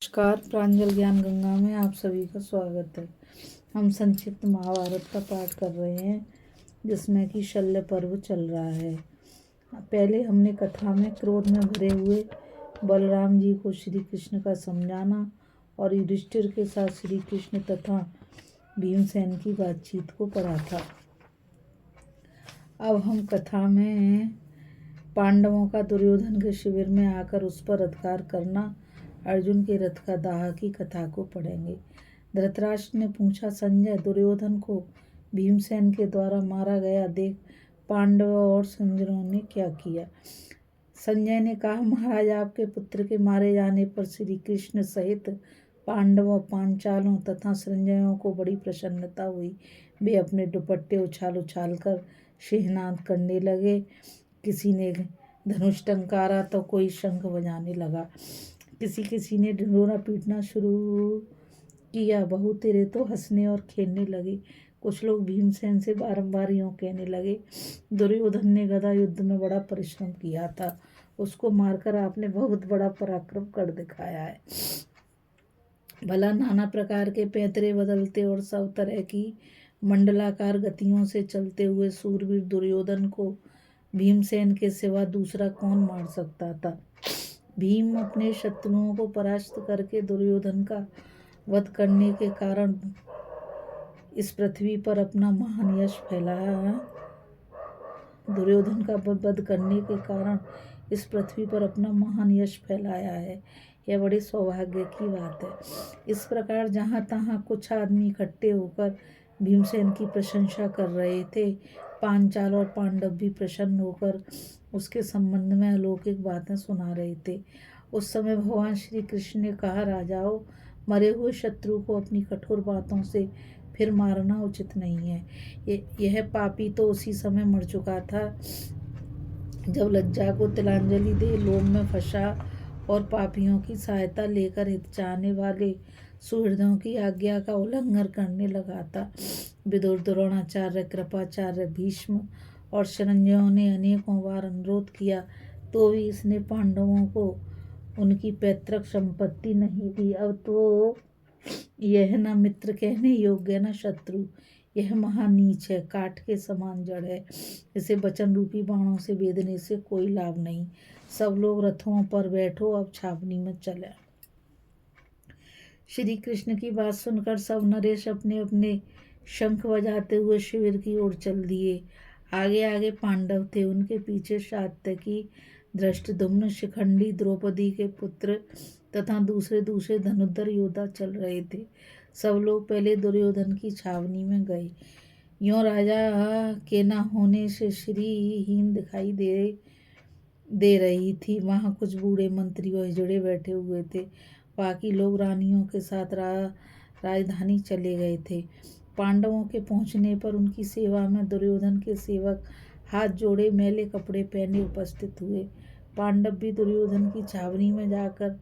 नमस्कार। प्रांजल ज्ञान गंगा में आप सभी का स्वागत है। हम संक्षिप्त महाभारत का पाठ कर रहे हैं जिसमें कि शल्य पर्व चल रहा है। पहले हमने कथा में क्रोध में भरे हुए बलराम जी को श्री कृष्ण का समझाना और युधिष्ठिर के साथ श्री कृष्ण तथा भीमसेन की बातचीत को पढ़ा था। अब हम कथा में पांडवों का दुर्योधन के शिविर में आकर उस पर अधिकार करना, अर्जुन के रथ का दाह की कथा को पढ़ेंगे। धृतराष्ट्र ने पूछा, संजय, दुर्योधन को भीमसेन के द्वारा मारा गया देख पांडवों और संजयों ने क्या किया? संजय ने कहा, महाराज, आपके पुत्र के मारे जाने पर श्री कृष्ण सहित पांडवों, पांचालों तथा संजयों को बड़ी प्रसन्नता हुई। वे अपने दुपट्टे उछाल उछाल कर सिंहनाद करने लगे। किसी ने धनुष टंकारा तो कोई शंख बजाने लगा। किसी ने ढिंढोरा पीटना शुरू किया। बहुत तेरे तो हंसने और खेलने लगे। कुछ लोग भीमसेन से बारंबार यूं कहने लगे, दुर्योधन ने गदा युद्ध में बड़ा परिश्रम किया था, उसको मारकर आपने बहुत बड़ा पराक्रम कर दिखाया है। भला नाना प्रकार के पैतरे बदलते और सब तरह की मंडलाकार गतियों से चलते हुए सूरवीर दुर्योधन को भीमसेन के सिवा दूसरा कौन मार सकता था? भीम अपने शत्रुओं को परास्त करके दुर्योधन का वध करने के कारण इस पृथ्वी पर अपना महान यश फैलाया। दुर्योधन का वध करने के कारण इस पृथ्वी पर अपना महान यश फैलाया है। यह बड़ी सौभाग्य की बात है। इस प्रकार जहाँ तहाँ कुछ आदमी इकट्ठे होकर भीमसेन की प्रशंसा कर रहे थे। पांचाल और पांडव भी प्रसन्न होकर उसके संबंध में अलौकिक बातें सुना रहे थे। उस समय भगवान श्री कृष्ण ने कहा, राजाओं, मरे हुए शत्रु को अपनी कठोर बातों से फिर मारना उचित नहीं है। यह पापी तो उसी समय मर चुका था जब लज्जा को तिलांजलि दे लोभ में फंसा और पापियों की सहायता लेकर हित चाहने वाले सुहृदों की आज्ञा का उल्लंघन करने लगा था। विदुर, द्रोणाचार्य, कृपाचार्य, भीष्म और शरण्यों ने अनेकों बार अनुरोध किया तो भी इसने पांडवों को उनकी पैतृक संपत्ति नहीं दी। अब तो यह न मित्र कहने योग्य न शत्रु, यह महानीच है, काठ के समान जड़ है। इसे वचन रूपी बाणों से बेधने से कोई लाभ नहीं। सब लोग रथों पर बैठो, अब छावनी में चले। श्री कृष्ण की बात सुनकर सब नरेश अपने अपने शंख बजाते हुए शिविर की ओर चल दिए। आगे आगे पांडव थे, उनके पीछे सात्यकी, धृष्टद्युम्न, शिखंडी, द्रौपदी के पुत्र तथा दूसरे दूसरे धनुर्धर योद्धा चल रहे थे। सब लोग पहले दुर्योधन की छावनी में गए। यों राजा के न होने से श्रीहीन दिखाई दे रही थी। वहाँ कुछ बूढ़े मंत्री और हिजड़े बैठे हुए थे। बाकी लोग रानियों के साथ राजधानी चले गए थे। पांडवों के पहुँचने पर उनकी सेवा में दुर्योधन के सेवक हाथ जोड़े मैले कपड़े पहने उपस्थित हुए। पांडव भी दुर्योधन की छावनी में जाकर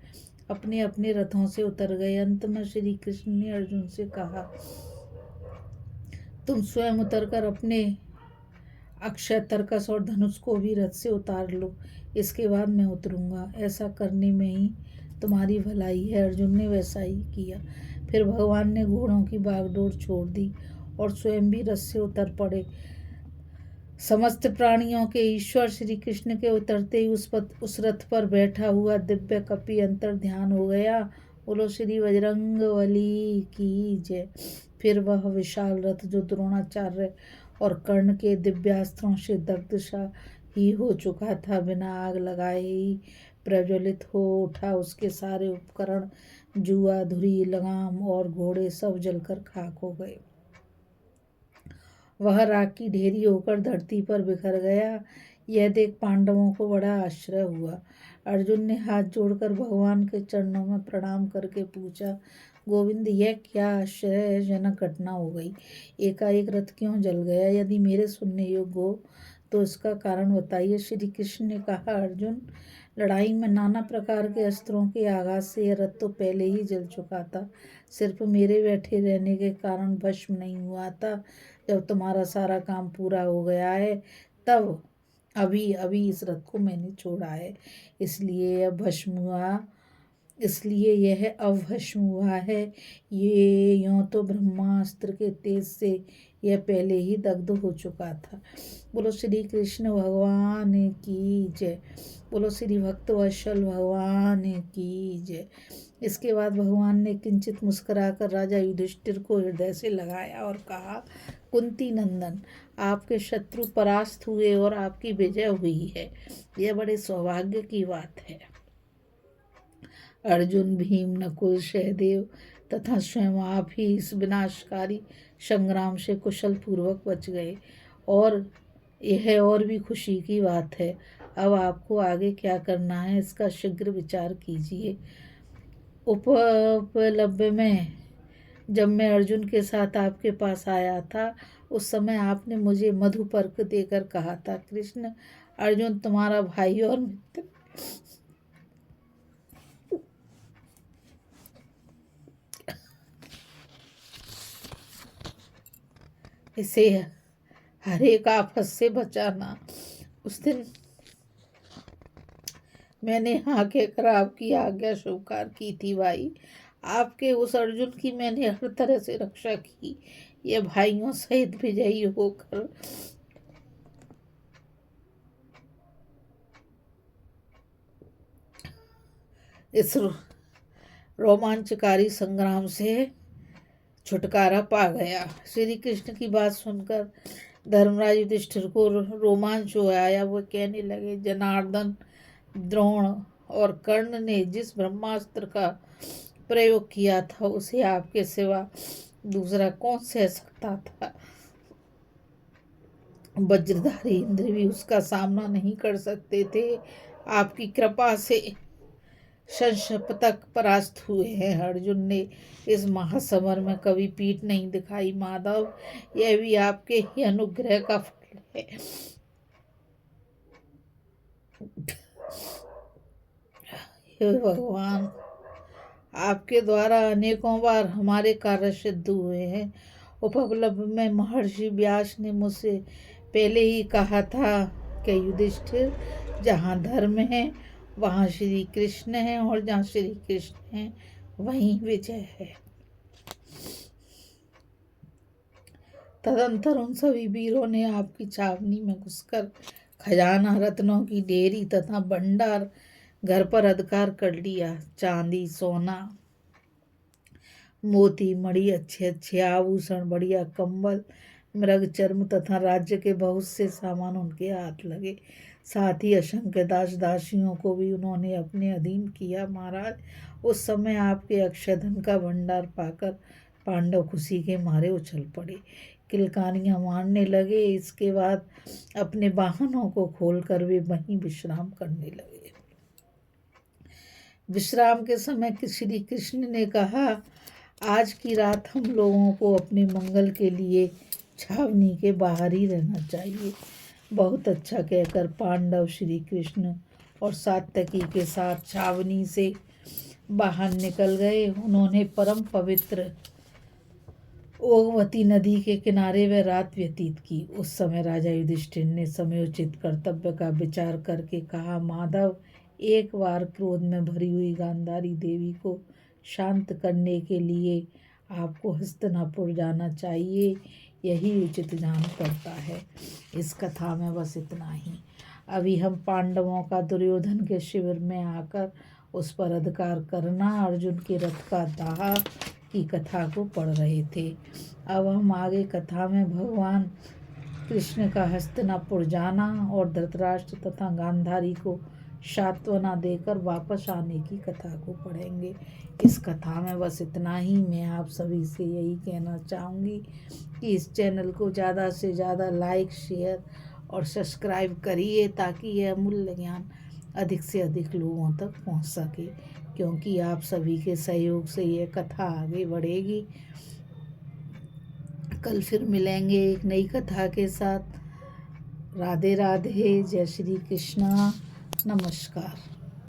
अपने अपने रथों से उतर गए। अंत में श्री कृष्ण ने अर्जुन से कहा, तुम स्वयं उतरकर अपने अक्षय तरकस और धनुष को भी रथ से उतार लो, इसके बाद मैं उतरूंगा। ऐसा करने में ही तुम्हारी भलाई है। अर्जुन ने वैसा ही किया। फिर भगवान ने घोड़ों की बागडोर छोड़ दी और स्वयं भी रथ से उतर पड़े। समस्त प्राणियों के ईश्वर श्री कृष्ण के उतरते ही उस रथ पर बैठा हुआ दिव्य कपि अंतर ध्यान हो गया। बोलो श्री बजरंगबली की जय। फिर वह विशाल रथ जो द्रोणाचार्य और कर्ण के दिव्यास्त्रों से दग्ध सा ही हो चुका था, बिना आग लगाए ही प्रज्वलित हो उठा। उसके सारे उपकरण, जुआ, धुरी, लगाम और घोड़े सब जलकर खाक हो गए। वह राख की ढेरी होकर धरती पर बिखर गया। यह देख पांडवों को बड़ा आश्चर्य हुआ। अर्जुन ने हाथ जोड़कर भगवान के चरणों में प्रणाम करके पूछा, गोविंद, यह क्या आश्चर्यजनक घटना हो गई? एकाएक रथ क्यों जल गया? यदि मेरे सुनने योग्य हो तो इसका कारण बताइए। श्री कृष्ण ने कहा, अर्जुन, लड़ाई में नाना प्रकार के अस्त्रों के आघात से यह रथ तो पहले ही जल चुका था। सिर्फ मेरे बैठे रहने के कारण भस्म नहीं हुआ था। जब तुम्हारा सारा काम पूरा हो गया है तब अभी अभी इस रथ को मैंने छोड़ा है, इसलिए यह भस्म हुआ। इसलिए यह अवश्य हुआ है। ये यों तो ब्रह्मास्त्र के तेज से यह पहले ही दग्ध हो चुका था। बोलो श्री कृष्ण भगवान की जय। बोलो श्री भक्तवत्सल भगवान की जय। इसके बाद भगवान ने किंचित मुस्कुराकर राजा युधिष्ठिर को हृदय से लगाया और कहा, कुंती नंदन, आपके शत्रु परास्त हुए और आपकी विजय हुई है। यह बड़े सौभाग्य की बात है। अर्जुन, भीम, नकुल, सहदेव तथा स्वयं आप ही इस विनाशकारी संग्राम से कुशल पूर्वक बच गए, और यह और भी खुशी की बात है। अब आपको आगे क्या करना है, इसका शीघ्र विचार कीजिए। उपलब्ध में जब मैं अर्जुन के साथ आपके पास आया था, उस समय आपने मुझे मधुपर्क देकर कहा था, कृष्ण, अर्जुन तुम्हारा भाई और मित्र इसे हर एक आफत से बचाना। उस दिन मैंने हाँ कहकर आपकी आज्ञा स्वीकार की थी भाई। आपके उस अर्जुन की मैंने हर तरह से रक्षा की। ये भाइयों सहित विजयी होकर इस रोमांचकारी संग्राम से छुटकारा पा गया। श्री कृष्ण की बात सुनकर धर्मराज युधिष्ठिर को रोमांच हो आया। वो कहने लगे, जनार्दन, द्रोण और कर्ण ने जिस ब्रह्मास्त्र का प्रयोग किया था, उसे आपके सिवा दूसरा कौन सह सकता था। वज्रधारी इंद्र भी उसका सामना नहीं कर सकते थे। आपकी कृपा से शंशपतक परास्त हुए हैं। अर्जुन ने इस महासमर में कभी पीठ नहीं दिखाई माधव, यह भी आपके ही अनुग्रह का फल है। हे भगवान, आपके द्वारा अनेकों बार हमारे कार्य सिद्ध हुए हैं। उपलब्ध में महर्षि व्यास ने मुझसे पहले ही कहा था कि युधिष्ठिर, जहाँ धर्म है वहाँ श्री कृष्ण है, और जहाँ श्री कृष्ण है वहीं विजय है। तदंतर उन सभी वीरों ने आपकी छावनी में घुसकर खजाना, रत्नों की ढेरी तथा भंडार घर पर अधिकार कर लिया। चांदी, सोना, मोती, मणि, अच्छे अच्छे आभूषण, बढ़िया कंबल, मृग चर्म तथा राज्य के बहुत से सामान उनके हाथ लगे। साथ ही असंख्य दास दासियों को भी उन्होंने अपने अधीन किया। महाराज, उस समय आपके अक्षय धन का भंडार पाकर पांडव खुशी के मारे उछल पड़े, किलकारियां मारने लगे। इसके बाद अपने वाहनों को खोलकर वे वहीं विश्राम करने लगे। विश्राम के समय श्री कृष्ण ने कहा, आज की रात हम लोगों को अपने मंगल के लिए छावनी के बाहर ही रहना चाहिए। बहुत अच्छा कहकर पांडव श्री कृष्ण और सात्यकी के साथ छावनी से बाहर निकल गए। उन्होंने परम पवित्र ओगवती नदी के किनारे वे रात व्यतीत की। उस समय राजा युधिष्ठिर ने समयोचित कर्तव्य का विचार करके कहा, माधव, एक बार क्रोध में भरी हुई गांधारी देवी को शांत करने के लिए आपको हस्तिनापुर जाना चाहिए, यही उचित जान पड़ता है। इस कथा में बस इतना ही। अभी हम पांडवों का दुर्योधन के शिविर में आकर उस पर अधिकार करना, अर्जुन के रथ का दाह की कथा को पढ़ रहे थे। अब हम आगे कथा में भगवान कृष्ण का हस्तिनापुर जाना और धृतराष्ट्र तथा गांधारी को सांत्वना देकर वापस आने की कथा को पढ़ेंगे। इस कथा में बस इतना ही। मैं आप सभी से यही कहना चाहूँगी कि इस चैनल को ज़्यादा से ज़्यादा लाइक, शेयर और सब्सक्राइब करिए, ताकि यह अमूल्य ज्ञान अधिक से अधिक लोगों तक पहुंच सके, क्योंकि आप सभी के सहयोग से यह कथा आगे बढ़ेगी। कल फिर मिलेंगे एक नई कथा के साथ। राधे राधे, जय श्री कृष्णा, नमस्कार।